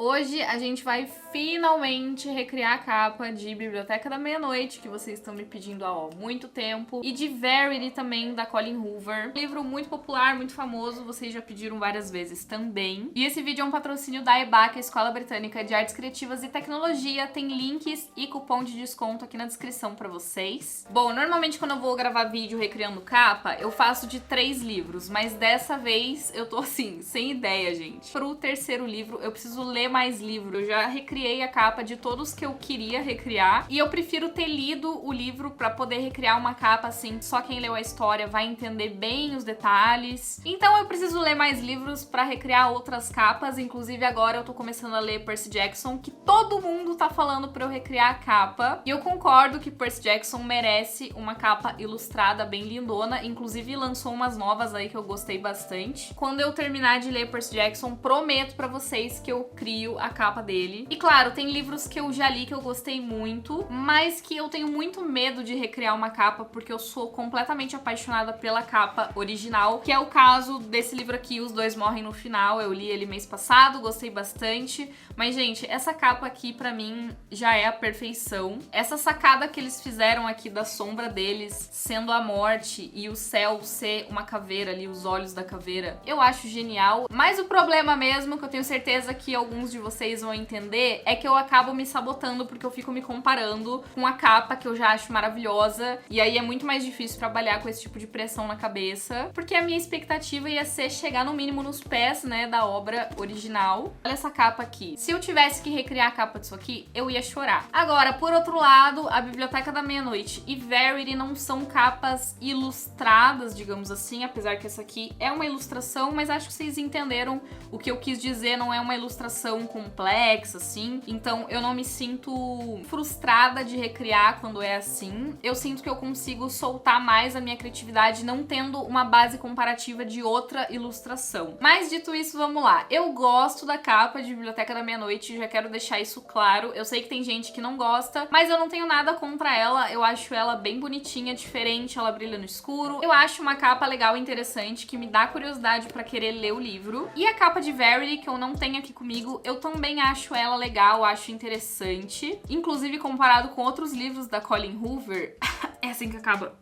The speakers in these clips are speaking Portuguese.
Hoje a gente vai finalmente recriar a capa de Biblioteca da Meia-Noite, que vocês estão me pedindo há muito tempo, e de Verity também, da Colleen Hoover. Um livro muito popular, muito famoso, vocês já pediram várias vezes também. E esse vídeo é um patrocínio da EBAC, a Escola Britânica de Artes Criativas e Tecnologia. Tem links e cupom de desconto aqui na descrição pra vocês. Bom, normalmente quando eu vou gravar vídeo recriando capa, eu faço de 3 livros, mas dessa vez eu tô assim, sem ideia, gente. Pro terceiro livro, eu preciso ler mais livro. Eu já recriei a capa de todos que eu queria recriar e eu prefiro ter lido o livro pra poder recriar uma capa assim, só quem leu a história vai entender bem os detalhes. Então eu preciso ler mais livros pra recriar outras capas, inclusive agora eu tô começando a ler Percy Jackson, que todo mundo tá falando pra eu recriar a capa. E eu concordo que Percy Jackson merece uma capa ilustrada bem lindona, inclusive lançou umas novas aí que eu gostei bastante. Quando eu terminar de ler Percy Jackson, prometo pra vocês que eu crio a capa dele. E claro, tem livros que eu já li que eu gostei muito, mas que eu tenho muito medo de recriar uma capa porque eu sou completamente apaixonada pela capa original, que é o caso desse livro aqui, Os Dois Morrem no Final. Eu li ele mês passado, gostei bastante, mas gente, essa capa aqui pra mim já é a perfeição. Essa sacada que eles fizeram aqui da sombra deles sendo a morte e o céu ser uma caveira ali, os olhos da caveira, eu acho genial. Mas o problema mesmo, que eu tenho certeza que alguns de vocês vão entender, é que eu acabo me sabotando porque eu fico me comparando com a capa que eu já acho maravilhosa, e aí é muito mais difícil trabalhar com esse tipo de pressão na cabeça, porque a minha expectativa ia ser chegar no mínimo nos pés, né, da obra original. Olha essa capa aqui. Se eu tivesse que recriar a capa disso aqui, eu ia chorar. Agora, por outro lado, a Biblioteca da Meia-Noite e Verity não são capas ilustradas, digamos assim, apesar que essa aqui é uma ilustração, mas acho que vocês entenderam o que eu quis dizer, não é uma ilustração complexa, assim. Então eu não me sinto frustrada de recriar quando é assim. Eu sinto que eu consigo soltar mais a minha criatividade não tendo uma base comparativa de outra ilustração. Mas dito isso, vamos lá. Eu gosto da capa de Biblioteca da Meia-Noite, já quero deixar isso claro. Eu sei que tem gente que não gosta, mas eu não tenho nada contra ela. Eu acho ela bem bonitinha, diferente, ela brilha no escuro. Eu acho uma capa legal e interessante, que me dá curiosidade pra querer ler o livro. E a capa de Verity, que eu não tenho aqui comigo, eu também acho ela legal, acho interessante. Inclusive, comparado com outros livros da Colleen Hoover, é assim que acaba.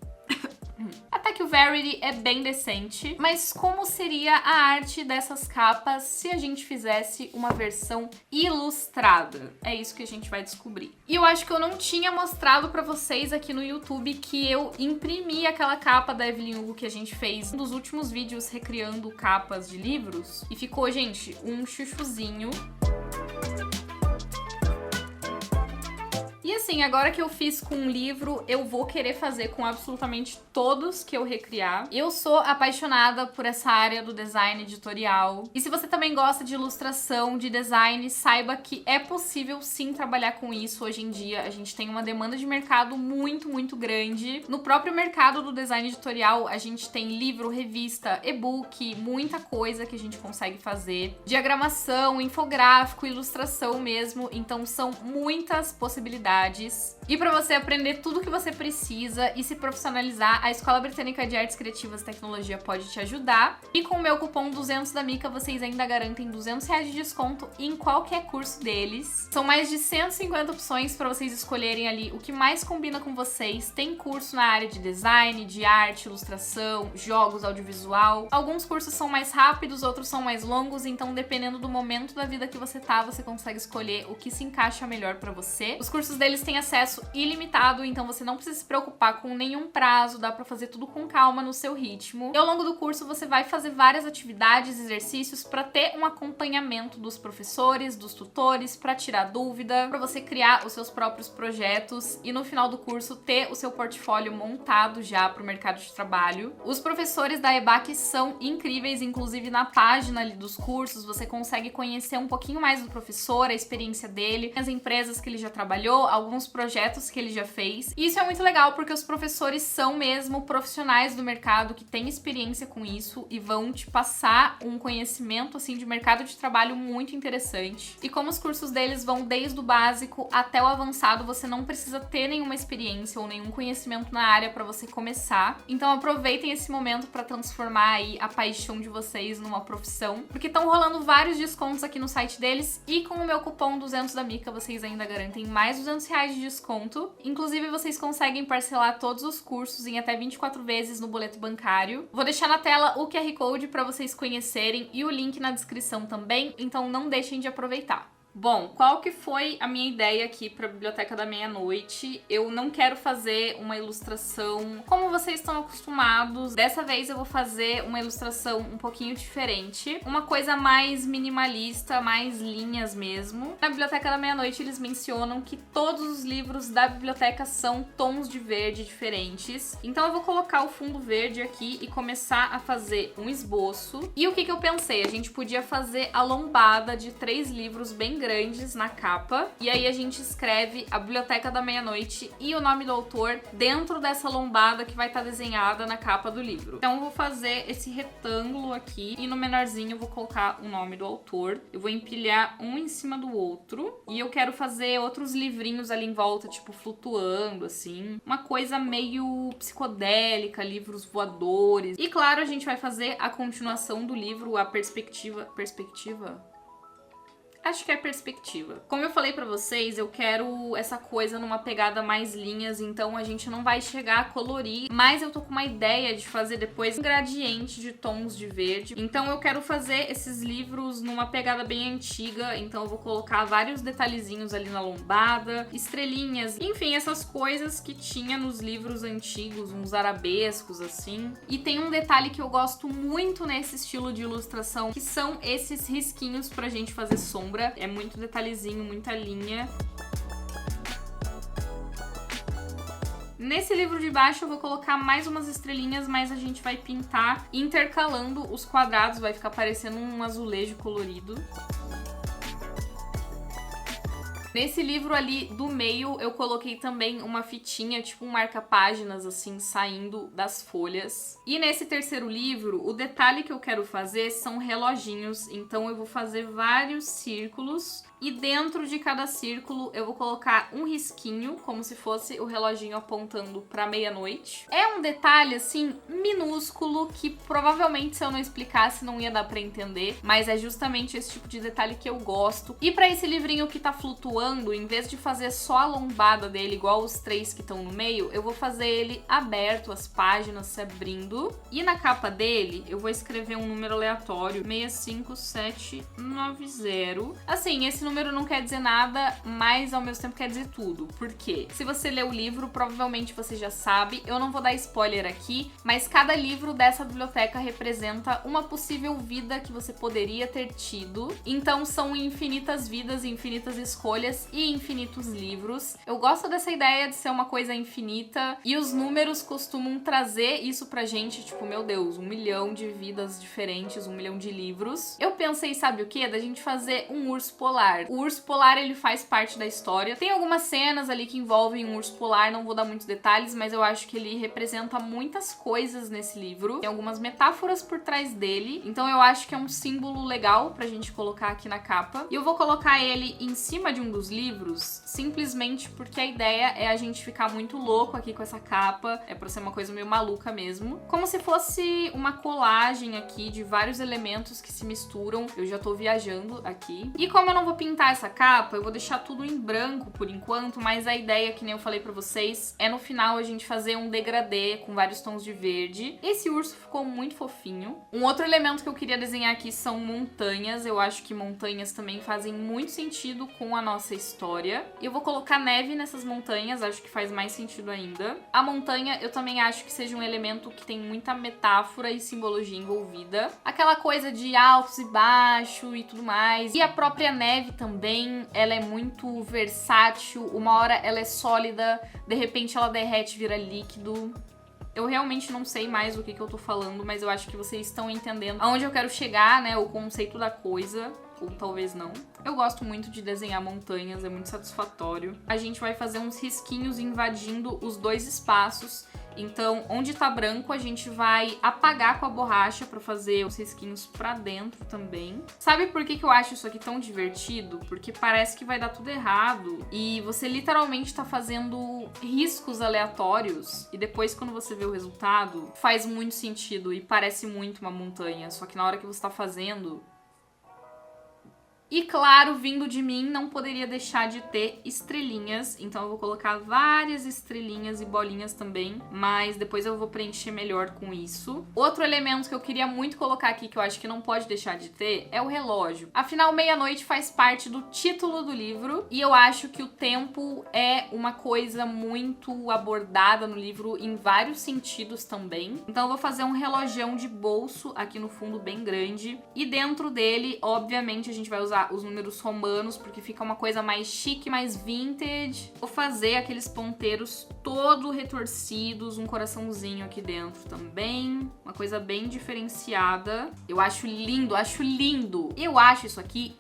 Até que o Verity é bem decente, mas como seria a arte dessas capas se a gente fizesse uma versão ilustrada? É isso que a gente vai descobrir. E eu acho que eu não tinha mostrado pra vocês aqui no YouTube que eu imprimi aquela capa da Evelyn Hugo que a gente fez um dos últimos vídeos recriando capas de livros. E ficou, gente, um chuchuzinho. E assim, agora que eu fiz com um livro, eu vou querer fazer com absolutamente todos que eu recriar. Eu sou apaixonada por essa área do design editorial. E se você também gosta de ilustração, de design, saiba que é possível sim trabalhar com isso hoje em dia. A gente tem uma demanda de mercado muito, muito grande. No próprio mercado do design editorial, a gente tem livro, revista, e-book, muita coisa que a gente consegue fazer. Diagramação, infográfico, ilustração mesmo. Então são muitas possibilidades. E para você aprender tudo o que você precisa e se profissionalizar, a Escola Britânica de Artes Criativas e Tecnologia pode te ajudar. E com o meu cupom 200 da Mica, vocês ainda garantem R$200 de desconto em qualquer curso deles. São mais de 150 opções para vocês escolherem ali o que mais combina com vocês. Tem curso na área de design, de arte, ilustração, jogos, audiovisual. Alguns cursos são mais rápidos, outros são mais longos, então dependendo do momento da vida que você tá, você consegue escolher o que se encaixa melhor para você. Os cursos deles têm acesso ilimitado, então você não precisa se preocupar com nenhum prazo, dá pra fazer tudo com calma no seu ritmo. E ao longo do curso você vai fazer várias atividades, exercícios pra ter um acompanhamento dos professores, dos tutores, pra tirar dúvida, pra você criar os seus próprios projetos e no final do curso ter o seu portfólio montado já pro mercado de trabalho. Os professores da EBAC são incríveis, inclusive na página ali dos cursos você consegue conhecer um pouquinho mais do professor, a experiência dele, as empresas que ele já trabalhou, alguns projetos projetos que ele já fez. E isso é muito legal porque os professores são mesmo profissionais do mercado que têm experiência com isso e vão te passar um conhecimento assim de mercado de trabalho muito interessante. E como os cursos deles vão desde o básico até o avançado, você não precisa ter nenhuma experiência ou nenhum conhecimento na área para você começar. Então aproveitem esse momento para transformar aí a paixão de vocês numa profissão, porque estão rolando vários descontos aqui no site deles e com o meu cupom 200 da Mica vocês ainda garantem mais R$200 de desconto. Inclusive vocês conseguem parcelar todos os cursos em até 24 vezes no boleto bancário. Vou deixar na tela o QR Code para vocês conhecerem e o link na descrição também, então não deixem de aproveitar. Bom, qual que foi a minha ideia aqui para a Biblioteca da Meia-Noite? Eu não quero fazer uma ilustração como vocês estão acostumados. Dessa vez eu vou fazer uma ilustração um pouquinho diferente. Uma coisa mais minimalista, mais linhas mesmo. Na Biblioteca da Meia-Noite eles mencionam que todos os livros da biblioteca são tons de verde diferentes. Então eu vou colocar o fundo verde aqui e começar a fazer um esboço. E o que eu pensei? A gente podia fazer a lombada de 3 livros bem grandes na capa, e aí a gente escreve a Biblioteca da Meia-Noite e o nome do autor dentro dessa lombada que vai estar desenhada na capa do livro. Então eu vou fazer esse retângulo aqui e no menorzinho eu vou colocar o nome do autor. Eu vou empilhar um em cima do outro e eu quero fazer outros livrinhos ali em volta, tipo flutuando assim, uma coisa meio psicodélica, livros voadores. E claro, a gente vai fazer a continuação do livro, a perspectiva. Acho que é perspectiva. Como eu falei pra vocês, eu quero essa coisa numa pegada mais linhas, então a gente não vai chegar a colorir, mas eu tô com uma ideia de fazer depois um gradiente de tons de verde. Então eu quero fazer esses livros numa pegada bem antiga, então eu vou colocar vários detalhezinhos ali na lombada, estrelinhas, enfim, essas coisas que tinha nos livros antigos, uns arabescos assim. E tem um detalhe que eu gosto muito nesse estilo de ilustração, que são esses risquinhos pra gente fazer sombra. É muito detalhezinho, muita linha. Nesse livro de baixo eu vou colocar mais umas estrelinhas, mas a gente vai pintar intercalando os quadrados, vai ficar parecendo um azulejo colorido. Nesse livro ali do meio, eu coloquei também uma fitinha, tipo um marca-páginas, assim, saindo das folhas. E nesse terceiro livro, o detalhe que eu quero fazer são reloginhos. Então eu vou fazer vários círculos e dentro de cada círculo eu vou colocar um risquinho, como se fosse o reloginho apontando pra meia-noite. É um detalhe, assim, minúsculo, que provavelmente se eu não explicasse não ia dar pra entender, mas é justamente esse tipo de detalhe que eu gosto. E pra esse livrinho que tá flutuando, em vez de fazer só a lombada dele, igual os 3 que estão no meio, eu vou fazer ele aberto, as páginas se abrindo. E na capa dele, eu vou escrever um número aleatório, 65790. Assim, esse número não quer dizer nada, mas ao mesmo tempo quer dizer tudo. Por quê? Se você ler o livro, provavelmente você já sabe, eu não vou dar spoiler aqui, mas cada livro dessa biblioteca representa uma possível vida que você poderia ter tido. Então são infinitas vidas, infinitas escolhas e infinitos livros. Eu gosto dessa ideia de ser uma coisa infinita e os números costumam trazer isso pra gente, tipo, meu Deus, 1 milhão de vidas diferentes, 1 milhão de livros. Eu pensei, sabe o quê? Da gente fazer um urso polar. O urso polar, ele faz parte da história. Tem algumas cenas ali que envolvem um urso polar, não vou dar muitos detalhes, mas eu acho que ele representa muitas coisas nesse livro. Tem algumas metáforas por trás dele, então eu acho que é um símbolo legal pra gente colocar aqui na capa. E eu vou colocar ele em cima de um dos livros, simplesmente porque a ideia é a gente ficar muito louco aqui com essa capa, é pra ser uma coisa meio maluca mesmo. Como se fosse uma colagem aqui de vários elementos que se misturam. Eu já tô viajando aqui. E como eu não vou pintar essa capa, eu vou deixar tudo em branco por enquanto, mas a ideia, que nem eu falei pra vocês, é no final a gente fazer um degradê com vários tons de verde. Esse urso ficou muito fofinho. Um outro elemento que eu queria desenhar aqui são montanhas. Eu acho que montanhas também fazem muito sentido com a nossa história. Eu vou colocar neve nessas montanhas, acho que faz mais sentido ainda. A montanha eu também acho que seja um elemento que tem muita metáfora e simbologia envolvida. Aquela coisa de altos e baixos e tudo mais. E a própria neve também, ela é muito versátil. Uma hora ela é sólida, de repente ela derrete e vira líquido. Eu realmente não sei mais o que eu tô falando, mas eu acho que vocês estão entendendo aonde eu quero chegar, né, o conceito da coisa. ou talvez não. Eu gosto muito de desenhar montanhas, é muito satisfatório. A gente vai fazer uns risquinhos invadindo os dois espaços. Então, onde tá branco, a gente vai apagar com a borracha pra fazer os risquinhos pra dentro também. Sabe por que eu acho isso aqui tão divertido? Porque parece que vai dar tudo errado e você literalmente tá fazendo riscos aleatórios e depois, quando você vê o resultado, faz muito sentido e parece muito uma montanha. Só que na hora que você tá fazendo... E claro, vindo de mim, não poderia deixar de ter estrelinhas, então eu vou colocar várias estrelinhas e bolinhas também, mas depois eu vou preencher melhor com isso. Outro elemento que eu queria muito colocar aqui, que eu acho que não pode deixar de ter, é o relógio. Afinal, meia-noite faz parte do título do livro, e eu acho que o tempo é uma coisa muito abordada no livro em vários sentidos também. Então eu vou fazer um relojão de bolso aqui no fundo bem grande, e dentro dele, obviamente, a gente vai usar os números romanos, porque fica uma coisa mais chique, mais vintage. Vou fazer aqueles ponteiros todo retorcidos, um coraçãozinho aqui dentro também. Uma coisa bem diferenciada. Eu acho lindo, acho lindo. Eu acho isso aqui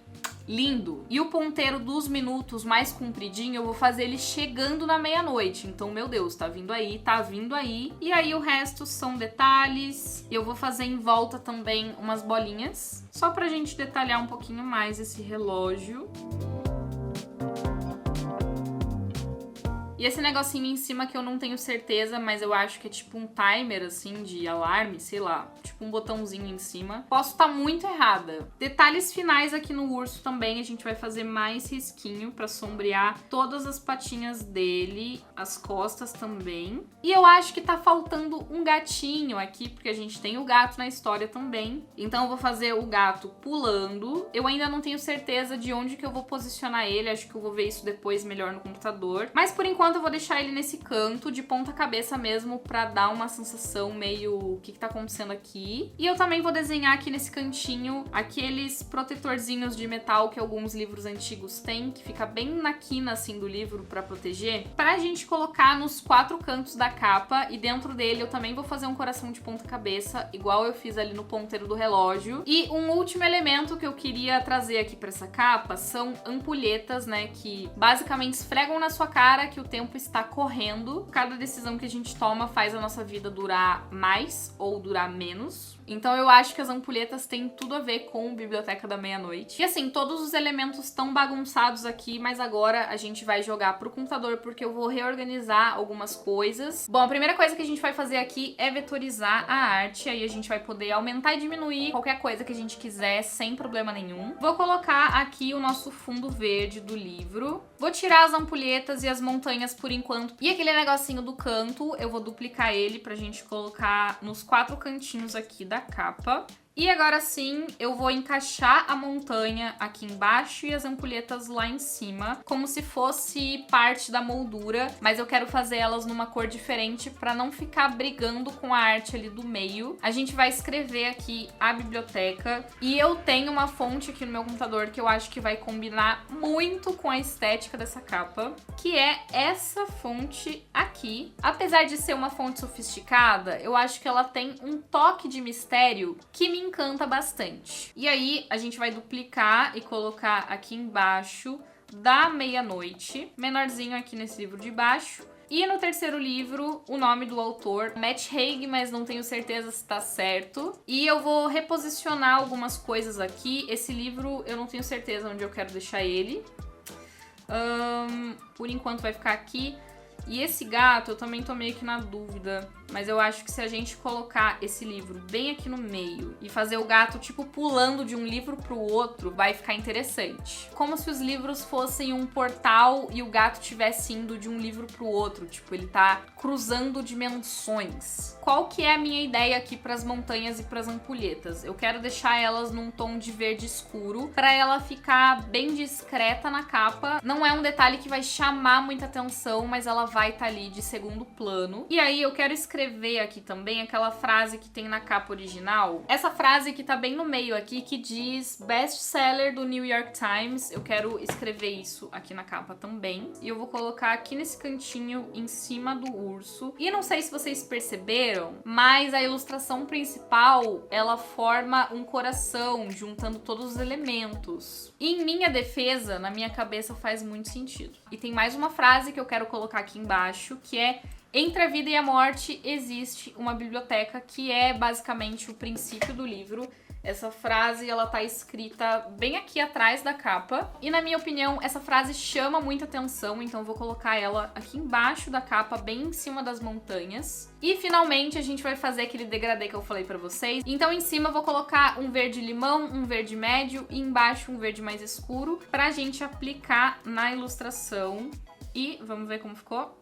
lindo. E o ponteiro dos minutos mais compridinho, eu vou fazer ele chegando na meia-noite. Então, meu Deus, tá vindo aí, tá vindo aí. E aí o resto são detalhes. Eu vou fazer em volta também umas bolinhas, só pra gente detalhar um pouquinho mais esse relógio. E esse negocinho em cima que eu não tenho certeza, mas eu acho que é tipo um timer, assim, de alarme, sei lá. Tipo um botãozinho em cima. Posso estar muito errada. Detalhes finais aqui no urso também. A gente vai fazer mais risquinho pra sombrear todas as patinhas dele. As costas também. E eu acho que tá faltando um gatinho aqui, porque a gente tem o gato na história também. Então eu vou fazer o gato pulando. Eu ainda não tenho certeza de onde que eu vou posicionar ele. Acho que eu vou ver isso depois melhor no computador. Mas por enquanto eu vou deixar ele nesse canto, de ponta cabeça mesmo, pra dar uma sensação meio... o que tá acontecendo aqui. E eu também vou desenhar aqui nesse cantinho aqueles protetorzinhos de metal que alguns livros antigos têm, que fica bem na quina, assim, do livro pra proteger, pra gente colocar nos 4 cantos da capa. E dentro dele eu também vou fazer um coração de ponta cabeça, igual eu fiz ali no ponteiro do relógio. E um último elemento que eu queria trazer aqui pra essa capa são ampulhetas, né, que basicamente esfregam na sua cara que o tempo está correndo. Cada decisão que a gente toma faz a nossa vida durar mais ou durar menos. Então eu acho que as ampulhetas têm tudo a ver com Biblioteca da Meia-Noite. E assim, todos os elementos estão bagunçados aqui, mas agora a gente vai jogar pro computador porque eu vou reorganizar algumas coisas. Bom, a primeira coisa que a gente vai fazer aqui é vetorizar a arte. Aí a gente vai poder aumentar e diminuir qualquer coisa que a gente quiser sem problema nenhum. Vou colocar aqui o nosso fundo verde do livro. Vou tirar as ampulhetas e as montanhas por enquanto. E aquele negocinho do canto, eu vou duplicar ele pra gente colocar nos 4 cantinhos aqui da capa. E agora sim, eu vou encaixar a montanha aqui embaixo e as ampulhetas lá em cima, como se fosse parte da moldura, mas eu quero fazer elas numa cor diferente para não ficar brigando com a arte ali do meio. A gente vai escrever aqui a biblioteca e eu tenho uma fonte aqui no meu computador que eu acho que vai combinar muito com a estética dessa capa, que é essa fonte aqui. Apesar de ser uma fonte sofisticada, eu acho que ela tem um toque de mistério que me encanta bastante. E aí a gente vai duplicar e colocar aqui embaixo da meia-noite, menorzinho aqui nesse livro de baixo. E no terceiro livro, o nome do autor, Matt Haig, mas não tenho certeza se tá certo. E eu vou reposicionar algumas coisas aqui. Esse livro eu não tenho certeza onde eu quero deixar ele. Por enquanto vai ficar aqui. E esse gato eu também tô meio que na dúvida, mas eu acho que se a gente colocar esse livro bem aqui no meio e fazer o gato tipo pulando de um livro pro outro, vai ficar interessante. Como se os livros fossem um portal e o gato estivesse indo de um livro pro outro, tipo, ele tá cruzando dimensões. Qual que é a minha ideia aqui pras montanhas e pras ampulhetas? Eu quero deixar elas num tom de verde escuro pra ela ficar bem discreta na capa. Não é um detalhe que vai chamar muita atenção, mas ela vai estar ali de segundo plano. E aí eu quero escrever aqui também aquela frase que tem na capa original. Essa frase que tá bem no meio aqui, que diz best-seller do New York Times. Eu quero escrever isso aqui na capa também. E eu vou colocar aqui nesse cantinho em cima do urso. E não sei se vocês perceberam, mas a ilustração principal, ela forma um coração, juntando todos os elementos. E em minha defesa, na minha cabeça, faz muito sentido. E tem mais uma frase que eu quero colocar aqui embaixo, que é: entre a vida e a morte existe uma biblioteca, que é basicamente o princípio do livro. Essa frase, ela tá escrita bem aqui atrás da capa. E na minha opinião, essa frase chama muita atenção, então eu vou colocar ela aqui embaixo da capa, bem em cima das montanhas. E finalmente a gente vai fazer aquele degradê que eu falei pra vocês. Então em cima eu vou colocar um verde limão, um verde médio e embaixo um verde mais escuro pra gente aplicar na ilustração. E vamos ver como ficou.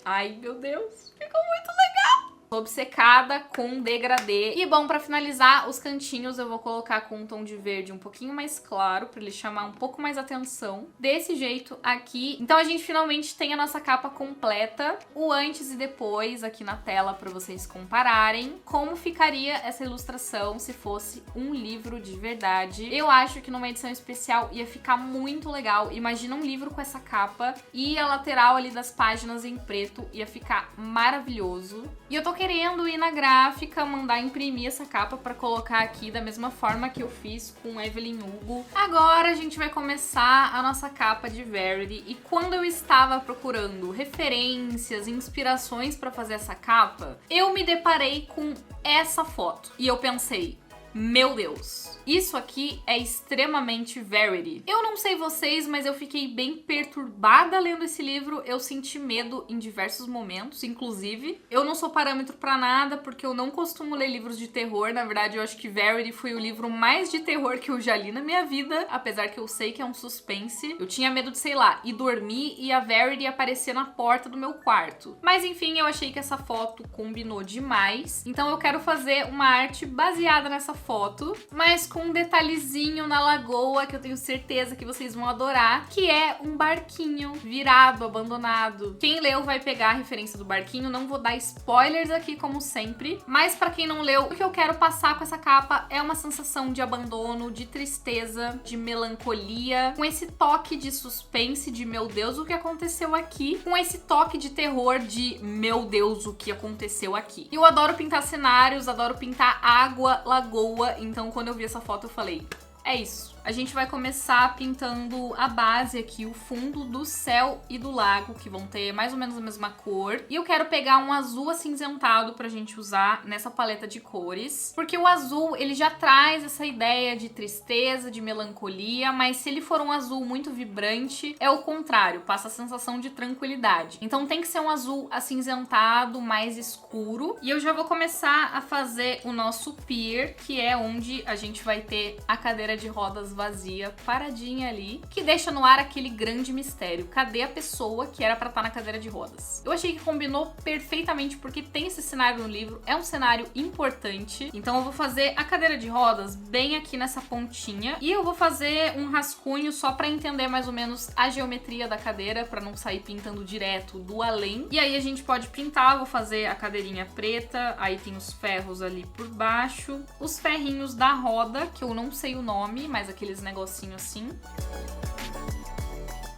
Ai, meu Deus, ficou muito legal! Tô obcecada com degradê. E bom, pra finalizar, os cantinhos eu vou colocar com um tom de verde um pouquinho mais claro, pra ele chamar um pouco mais atenção. Desse jeito aqui. Então a gente finalmente tem a nossa capa completa. O antes e depois aqui na tela pra vocês compararem como ficaria essa ilustração se fosse um livro de verdade. Eu acho que numa edição especial ia ficar muito legal. Imagina um livro com essa capa e a lateral ali das páginas em preto ia ficar maravilhoso. E eu tô querendo ir na gráfica, mandar imprimir essa capa pra colocar aqui da mesma forma que eu fiz com Evelyn Hugo. Agora a gente vai começar a nossa capa de Verity. E quando eu estava procurando referências, inspirações pra fazer essa capa, eu me deparei com essa foto. E eu pensei: meu Deus, isso aqui é extremamente Verity. Eu não sei vocês, mas eu fiquei bem perturbada lendo esse livro. Eu senti medo em diversos momentos, inclusive. Eu não sou parâmetro pra nada, porque eu não costumo ler livros de terror. Na verdade, eu acho que Verity foi o livro mais de terror que eu já li na minha vida. Apesar que eu sei que é um suspense. Eu tinha medo de, sei lá, ir dormir e a Verity aparecer na porta do meu quarto. Mas enfim, eu achei que essa foto combinou demais. Então eu quero fazer uma arte baseada nessa foto, mas com um detalhezinho na lagoa que eu tenho certeza que vocês vão adorar, que é um barquinho virado, abandonado. Quem leu vai pegar a referência do barquinho, não vou dar spoilers aqui como sempre, mas pra quem não leu, o que eu quero passar com essa capa é uma sensação de abandono, de tristeza, de melancolia, com esse toque de suspense, de meu Deus, o que aconteceu aqui, com esse toque de terror de meu Deus, o que aconteceu aqui. Eu adoro pintar cenários, adoro pintar água, lagoa. Então quando eu vi essa foto eu falei: é isso. A gente vai começar pintando a base aqui, o fundo do céu e do lago, que vão ter mais ou menos a mesma cor. E eu quero pegar um azul acinzentado pra gente usar nessa paleta de cores, porque o azul, ele já traz essa ideia de tristeza, de melancolia, mas se ele for um azul muito vibrante, é o contrário, passa a sensação de tranquilidade. Então tem que ser um azul acinzentado, mais escuro. E eu já vou começar a fazer o nosso pier, que é onde a gente vai ter a cadeira de rodas vazia, paradinha ali, que deixa no ar aquele grande mistério. Cadê a pessoa que era pra estar na cadeira de rodas? Eu achei que combinou perfeitamente, porque tem esse cenário no livro, é um cenário importante. Então eu vou fazer a cadeira de rodas bem aqui nessa pontinha, e eu vou fazer um rascunho só pra entender mais ou menos a geometria da cadeira, pra não sair pintando direto do além. E aí a gente pode pintar, vou fazer a cadeirinha preta, aí tem os ferros ali por baixo, os ferrinhos da roda, que eu não sei o nome, mas aqueles negocinhos assim.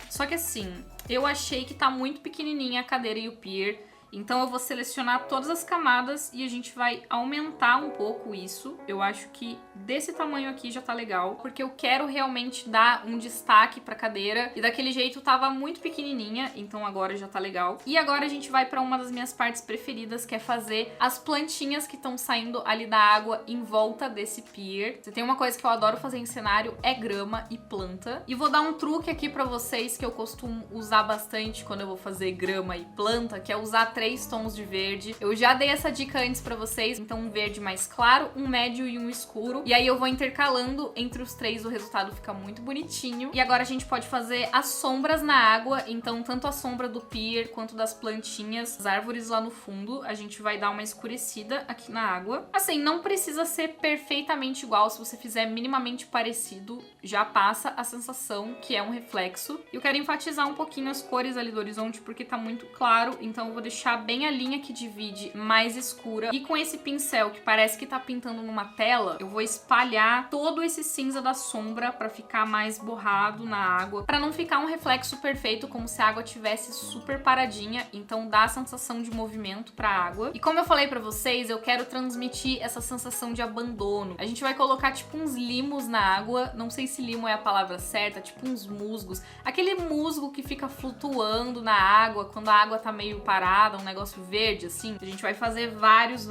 Só que assim, eu achei que tá muito pequenininha a cadeira e o pier. Então eu vou selecionar todas as camadas e a gente vai aumentar um pouco isso. Eu acho que desse tamanho aqui já tá legal, porque eu quero realmente dar um destaque pra cadeira. E daquele jeito tava muito pequenininha, então agora já tá legal. E agora a gente vai pra uma das minhas partes preferidas, que é fazer as plantinhas que estão saindo ali da água em volta desse pier. Se tem uma coisa que eu adoro fazer em cenário, é grama e planta. E vou dar um truque aqui pra vocês que eu costumo usar bastante quando eu vou fazer grama e planta, que é usar 3 tons de verde. Eu já dei essa dica antes pra vocês, então um verde mais claro, um médio e um escuro. E aí eu vou intercalando entre os 3, o resultado fica muito bonitinho. E agora a gente pode fazer as sombras na água, então tanto a sombra do pier quanto das plantinhas, as árvores lá no fundo, a gente vai dar uma escurecida aqui na água. Assim, não precisa ser perfeitamente igual, se você fizer minimamente parecido, já passa a sensação que é um reflexo. Eu quero enfatizar um pouquinho as cores ali do horizonte porque tá muito claro, então eu vou deixar bem a linha que divide mais escura. E com esse pincel que parece que tá pintando numa tela, eu vou espalhar todo esse cinza da sombra pra ficar mais borrado na água, pra não ficar um reflexo perfeito como se a água tivesse super paradinha, então dá a sensação de movimento pra água. E como eu falei pra vocês, eu quero transmitir essa sensação de abandono. A gente vai colocar tipo uns limos na água, não sei se limo é a palavra certa, tipo uns musgos. Aquele musgo que fica flutuando na água quando a água tá meio parada, um negócio verde assim. A gente vai fazer vários.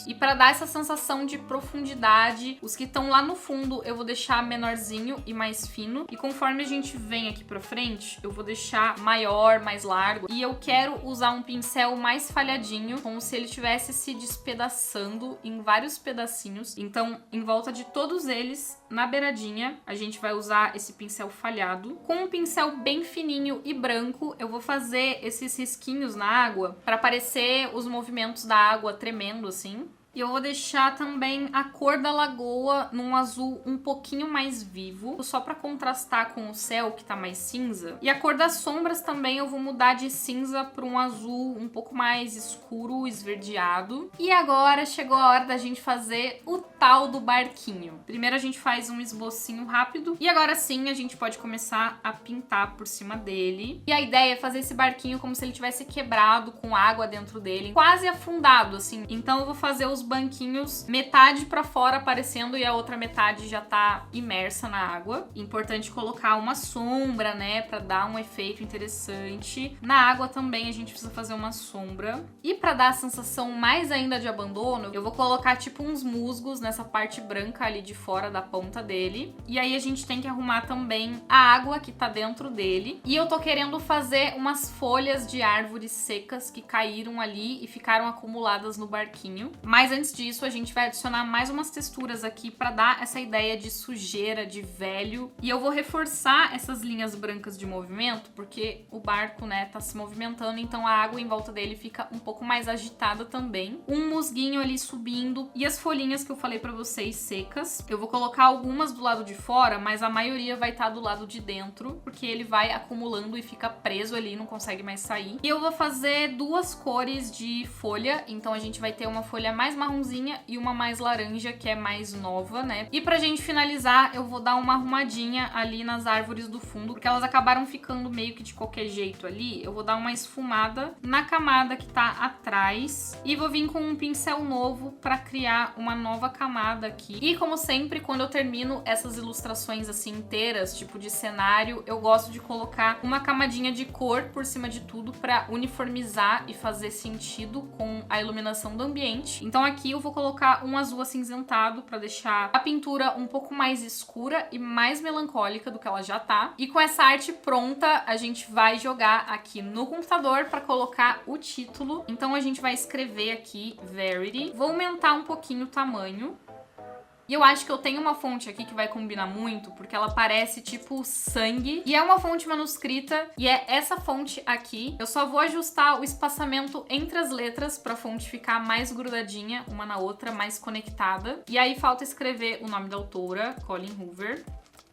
E pra dar essa sensação de profundidade, os que estão lá no fundo eu vou deixar menorzinho e mais fino. E conforme a gente vem aqui pra frente, eu vou deixar maior, mais largo. E eu quero usar um pincel mais falhadinho, como se ele estivesse se despedaçando em vários pedacinhos. Então, em volta de todos eles, na beiradinha, a gente vai usar esse pincel falhado. Com um pincel bem fininho e branco, eu vou fazer esses risquinhos na água para aparecer os movimentos da água tremendo assim. E eu vou deixar também a cor da lagoa num azul um pouquinho mais vivo, só pra contrastar com o céu que tá mais cinza. E a cor das sombras também eu vou mudar de cinza pra um azul um pouco mais escuro, esverdeado. E agora chegou a hora da gente fazer o tal do barquinho. Primeiro a gente faz um esbocinho rápido e agora sim a gente pode começar a pintar por cima dele. E a ideia é fazer esse barquinho como se ele tivesse quebrado, com água dentro dele, quase afundado assim. Então eu vou fazer os banquinhos metade pra fora aparecendo e a outra metade já tá imersa na água. Importante colocar uma sombra, né, pra dar um efeito interessante. Na água também a gente precisa fazer uma sombra. E pra dar a sensação mais ainda de abandono, eu vou colocar tipo uns musgos nessa parte branca ali de fora da ponta dele. E aí a gente tem que arrumar também a água que tá dentro dele. E eu tô querendo fazer umas folhas de árvores secas que caíram ali e ficaram acumuladas no barquinho. Mas antes disso, a gente vai adicionar mais umas texturas aqui pra dar essa ideia de sujeira, de velho. E eu vou reforçar essas linhas brancas de movimento, porque o barco, né, tá se movimentando, então a água em volta dele fica um pouco mais agitada também. Um musguinho ali subindo e as folhinhas que eu falei pra vocês secas. Eu vou colocar algumas do lado de fora, mas a maioria vai estar do lado de dentro, porque ele vai acumulando e fica preso ali, não consegue mais sair. E eu vou fazer duas cores de folha, então a gente vai ter uma folha mais marronzinha e uma mais laranja, que é mais nova, né? E pra gente finalizar, eu vou dar uma arrumadinha ali nas árvores do fundo, porque elas acabaram ficando meio que de qualquer jeito ali. Eu vou dar uma esfumada na camada que tá atrás e vou vir com um pincel novo pra criar uma nova camada aqui. E como sempre, quando eu termino essas ilustrações assim inteiras, tipo de cenário, eu gosto de colocar uma camadinha de cor por cima de tudo pra uniformizar e fazer sentido com a iluminação do ambiente. Então aqui eu vou colocar um azul acinzentado pra deixar a pintura um pouco mais escura e mais melancólica do que ela já tá. E com essa arte pronta, a gente vai jogar aqui no computador pra colocar o título. Então a gente vai escrever aqui Verity. Vou aumentar um pouquinho o tamanho. E eu acho que eu tenho uma fonte aqui que vai combinar muito, porque ela parece tipo sangue. E é uma fonte manuscrita, e é essa fonte aqui. Eu só vou ajustar o espaçamento entre as letras pra fonte ficar mais grudadinha uma na outra, mais conectada. E aí falta escrever o nome da autora, Colleen Hoover.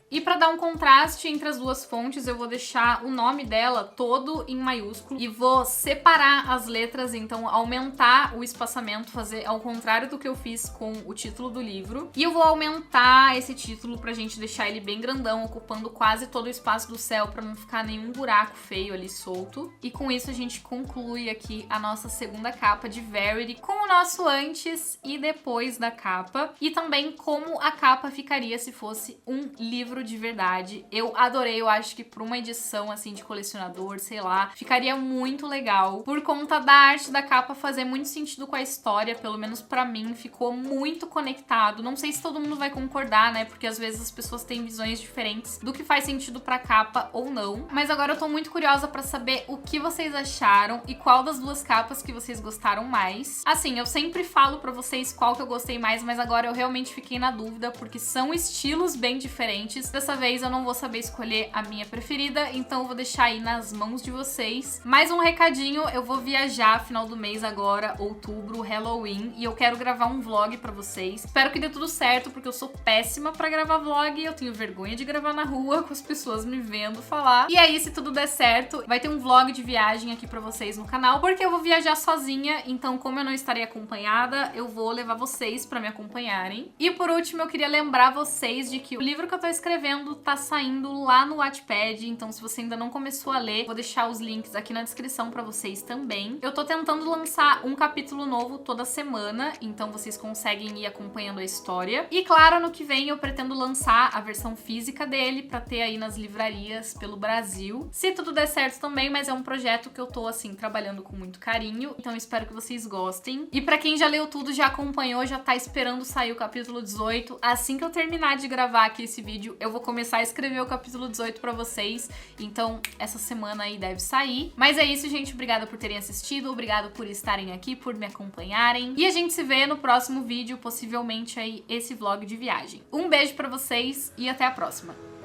E para dar um contraste entre as duas fontes, eu vou deixar o nome dela todo em maiúsculo e vou separar as letras, então aumentar o espaçamento, fazer ao contrário do que eu fiz com o título do livro. E eu vou aumentar esse título pra gente deixar ele bem grandão, ocupando quase todo o espaço do céu pra não ficar nenhum buraco feio ali solto. E com isso a gente conclui aqui a nossa segunda capa de Verity, com o nosso antes e depois da capa. E também como a capa ficaria se fosse um livro de verdade. Eu adorei, eu acho que pra uma edição assim de colecionador, sei lá, ficaria muito legal. Por conta da arte da capa fazer muito sentido com a história, pelo menos pra mim, ficou muito conectado. Não sei se todo mundo vai concordar, né? Porque às vezes as pessoas têm visões diferentes do que faz sentido pra capa ou não. Mas agora eu tô muito curiosa pra saber o que vocês acharam e qual das duas capas que vocês gostaram mais. Assim, eu sempre falo pra vocês qual que eu gostei mais, mas agora eu realmente fiquei na dúvida, porque são estilos bem diferentes. melhores. Dessa vez eu não vou saber escolher a minha preferida, então eu vou deixar aí nas mãos de vocês. Mais um recadinho, eu vou viajar final do mês agora, outubro, Halloween, e eu quero gravar um vlog pra vocês. Espero que dê tudo certo, porque eu sou péssima pra gravar vlog, eu tenho vergonha de gravar na rua com as pessoas me vendo falar. E aí, se tudo der certo, vai ter um vlog de viagem aqui pra vocês no canal, porque eu vou viajar sozinha, então como eu não estarei acompanhada, eu vou levar vocês pra me acompanharem. E por último, eu queria lembrar vocês de que o livro que eu tô escrevendo tá saindo lá no Wattpad, então se você ainda não começou a ler, vou deixar os links aqui na descrição pra vocês também. Eu tô tentando lançar um capítulo novo toda semana, então vocês conseguem ir acompanhando a história. E claro, no que vem eu pretendo lançar a versão física dele pra ter aí nas livrarias pelo Brasil. Se tudo der certo também, mas é um projeto que eu tô, assim, trabalhando com muito carinho, então eu espero que vocês gostem. E pra quem já leu tudo, já acompanhou, já tá esperando sair o capítulo 18, assim que eu terminar de gravar aqui esse vídeo, eu vou começar a escrever o capítulo 18 pra vocês, então essa semana aí deve sair. Mas é isso, gente, obrigada por terem assistido, obrigado por estarem aqui, por me acompanharem, e a gente se vê no próximo vídeo, possivelmente aí esse vlog de viagem. Um beijo pra vocês e até a próxima!